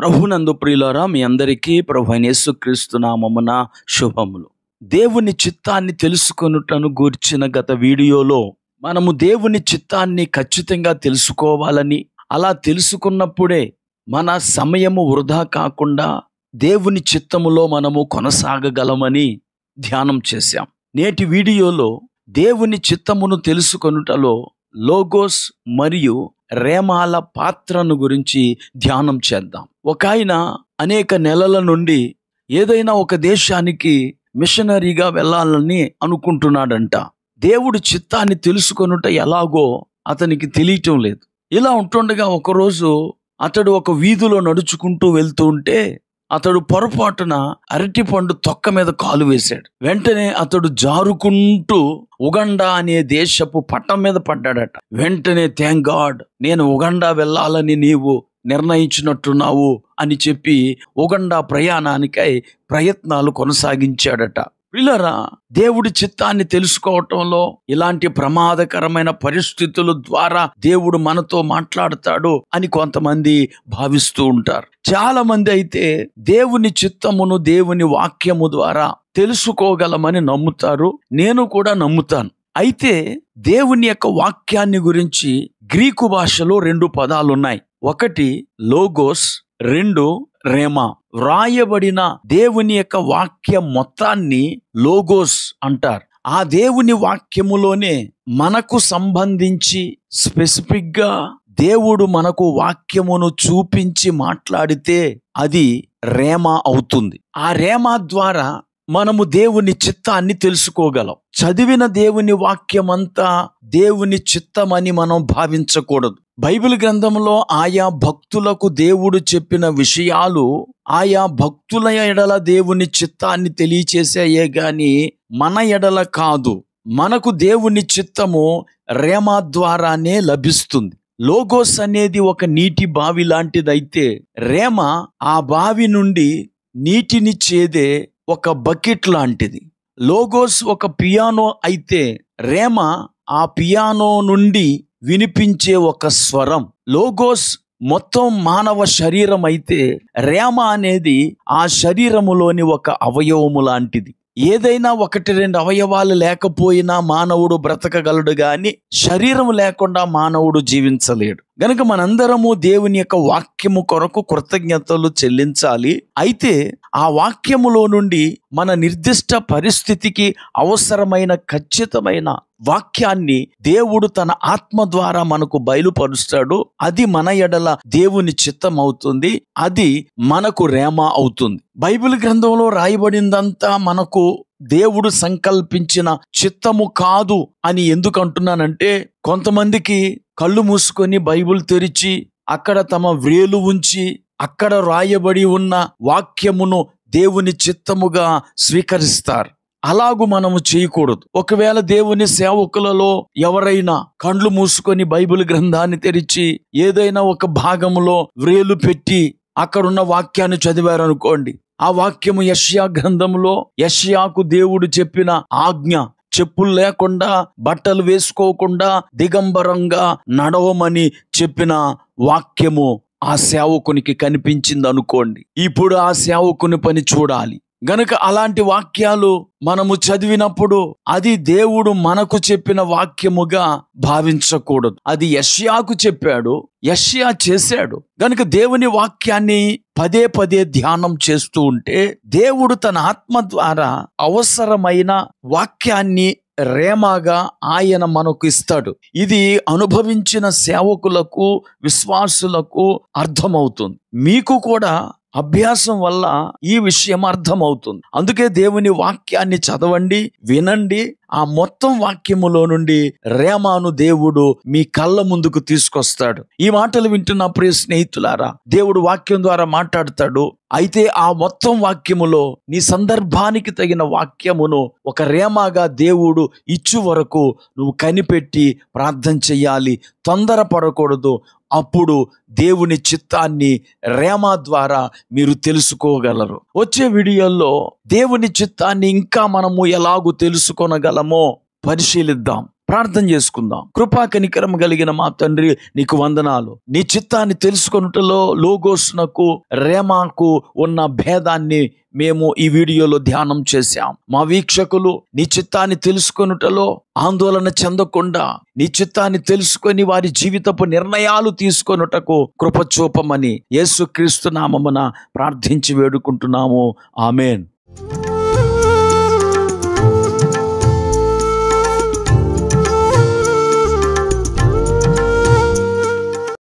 ప్రభునందు ప్రియులారా, మీ అందరికీ ప్రభువైన యేసుక్రీస్తు నామమున శుభములు. దేవుని చిత్తాన్ని తెలుసుకొనుటను గూర్చిన గత వీడియోలో మనము దేవుని చిత్తాన్ని ఖచ్చితంగా తెలుసుకోవాలని, అలా తెలుసుకున్నప్పుడే మన సమయము వృధా కాకుండా దేవుని చిత్తములో మనము కొనసాగగలమని ధ్యానం చేశాం. నేటి వీడియోలో దేవుని చిత్తమును తెలుసుకొనుటలో లోగోస్ మరియు రేమాల పాత్రను గురించి ధ్యానం చేద్దాం. ఒక ఆయన అనేక నెలల నుండి ఏదైనా ఒక దేశానికి మిషనరీగా వెళ్ళాలని అనుకుంటున్నాడంట. దేవుడి చిత్తాన్ని తెలుసుకొనుట ఎలాగో అతనికి తెలియటం లేదు. ఇలా ఉంటుండగా ఒకరోజు అతడు ఒక వీధిలో నడుచుకుంటూ వెళ్తూ ఉంటే అతడు పొరపాటున అరటిపండు తొక్క మీద కాలు వేశాడు. వెంటనే అతడు జారుకుంటూ ఉగండా అనే దేశపు పట్టం మీద పడ్డాడట. వెంటనే థ్యాంక్ గాడ్, నేను ఉగండా వెళ్ళాలని నీవు నిర్ణయించినట్టున్నావు అని చెప్పి ఉగండా ప్రయాణానికై ప్రయత్నాలు కొనసాగించాడట. ప్రియులారా, దేవుడి చిత్తాన్ని తెలుసుకోవటంలో ఇలాంటి ప్రమాదకరమైన పరిస్థితుల ద్వారా దేవుడు మనతో మాట్లాడతాడు అని కొంతమంది భావిస్తూ ఉంటారు. చాలా మంది అయితే దేవుని చిత్తమును దేవుని వాక్యము ద్వారా తెలుసుకోగలమని నమ్ముతారు. నేను కూడా నమ్ముతాను. అయితే దేవుని యొక్క వాక్యాన్ని గురించి గ్రీకు భాషలో 2 పదాలు ఉన్నాయి. ఒకటి లోగోస్, 2 రేమా. వ్రాయబడిన దేవుని యొక్క వాక్యం మొత్తాన్ని లోగోస్ అంటారు. ఆ దేవుని వాక్యములోనే మనకు సంబంధించి స్పెసిఫిక్ గా దేవుడు మనకు వాక్యమును చూపించి మాట్లాడితే అది రేమా అవుతుంది. ఆ రేమా ద్వారా మనము దేవుని చిత్తాన్ని తెలుసుకోగలం. చదివిన దేవుని వాక్యమంతా దేవుని చిత్తమని మనం భావించకూడదు. బైబిల్ గ్రంథంలో ఆయా భక్తులకు దేవుడు చెప్పిన విషయాలు ఆయా భక్తుల ఎడల దేవుని చిత్తాన్ని తెలియచేసాయే గాని మన ఎడల కాదు. మనకు దేవుని చిత్తము రేమా ద్వారానే లభిస్తుంది. లోగోస్ అనేది ఒక నీటి బావి లాంటిదైతే రేమా ఆ బావి నుండి నీటిని చేదే ఒక బకెట్ లాంటిది. లోగోస్ ఒక పియానో అయితే రేమా ఆ పియానో నుండి వినిపించే ఒక స్వరం. లోగోస్ మొత్తం మానవ శరీరం అయితే రేమా అనేది ఆ శరీరములోని ఒక అవయవము లాంటిది. ఏదైనా 1-2 అవయవాలు లేకపోయినా మానవుడు బ్రతకగలడు గాని శరీరం లేకుండా మానవుడు జీవించలేడు. గనుక మనందరము దేవుని యొక్క వాక్యము కొరకు కృతజ్ఞతలు చెల్లించాలి. అయితే ఆ వాక్యములో నుండి మన నిర్దిష్ట పరిస్థితికి అవసరమైన ఖచ్చితమైన వాక్యాన్ని దేవుడు తన ఆత్మ ద్వారా మనకు బయలుపరుస్తాడు. అది మన ఎడల దేవుని చిత్తం అవుతుంది. అది మనకు రేమా అవుతుంది. బైబిల్ గ్రంథంలో రాయబడిందంతా మనకు దేవుడు సంకల్పించిన చిత్తము కాదు అని ఎందుకు అంటున్నానంటే, కొంతమందికి కళ్ళు మూసుకొని బైబిల్ తెరిచి అక్కడ తమ వ్రేలు ఉంచి అక్కడ రాయబడి ఉన్న వాక్యమును దేవుని చిత్తముగా స్వీకరిస్తారు. అలాగూ మనము చేయకూడదు. ఒకవేళ దేవుని సేవకులలో ఎవరైనా కండ్లు మూసుకొని బైబిల్ గ్రంథాన్ని తెరిచి ఏదైనా ఒక భాగములో వ్రేలు పెట్టి అక్కడున్న వాక్యాన్ని చదివారనుకోండి, ఆ వాక్యము యెషయా గ్రంథంలో యెషయాకు దేవుడు చెప్పిన ఆజ్ఞ, చెప్పులు లేకుండా బట్టలు వేసుకోకుండా దిగంబరంగా నడవమని చెప్పిన వాక్యము ఆ సేవకునికి కనిపించింది అనుకోండి. ఇప్పుడు ఆ సేవకుని పని చూడాలి. గనుక అలాంటి వాక్యాలు మనము చదివినప్పుడు అది దేవుడు మనకు చెప్పిన వాక్యముగా భావించకూడదు. అది యెషయాకు చెప్పాడు, యెషయా చేశాడు. గనుక దేవుని వాక్యాన్ని పదే పదే ధ్యానం చేస్తూ ఉంటే దేవుడు తన ఆత్మ ద్వారా అవసరమైన వాక్యాన్ని రేమాగా ఆయన మనకు ఇస్తాడు. ఇది అనుభవించిన సేవకులకు, విశ్వాసులకు అర్థమవుతుంది. మీకు కూడా అభ్యాసం వల్ల ఈ విషయం అర్థమవుతుంది. అందుకే దేవుని వాక్యాన్ని చదవండి, వినండి. ఆ మొత్తం వాక్యములో నుండి రేమాను దేవుడు మీ కళ్ళ ముందుకు తీసుకొస్తాడు. ఈ మాటలు వింటున్న ప్రియ స్నేహితులారా, దేవుడు వాక్యం ద్వారా మాట్లాడతాడు. అయితే ఆ మొత్తం వాక్యములో నీ సందర్భానికి తగిన వాక్యమును ఒక రేమాగా దేవుడు ఇచ్చు వరకు నువ్వు కనిపెట్టి ప్రార్థన చెయ్యాలి. తొందరపడకూడదు. అప్పుడు దేవుని చిత్తాన్ని రేమా ద్వారా మీరు తెలుసుకోగలరు. వచ్చే వీడియోల్లో దేవుని చిత్తాన్ని ఇంకా మనము ఎలాగూ తెలుసుకొనగలమో పరిశీలిద్దాం. ప్రార్థన చేసుకుందాం. కృపా కనికరం కలిగిన మా తండ్రి, నీకు వందనాలు. నీ చిత్తాన్ని తెలుసుకొనుటలో లోగోస్నకు రేమాకు ఉన్న భేదాన్ని మేము ఈ వీడియోలో ధ్యానం చేశాం. మా వీక్షకులు నీ చిత్తాన్ని తెలుసుకొనుటలో ఆందోళన చెందకుండా నీ చిత్తాన్ని తెలుసుకొని వారి జీవితపు నిర్ణయాలు తీసుకొనుటకు కృప చూపమని యేసుక్రీస్తు నామమున ప్రార్థించి వేడుకుంటున్నాము. ఆమేన్.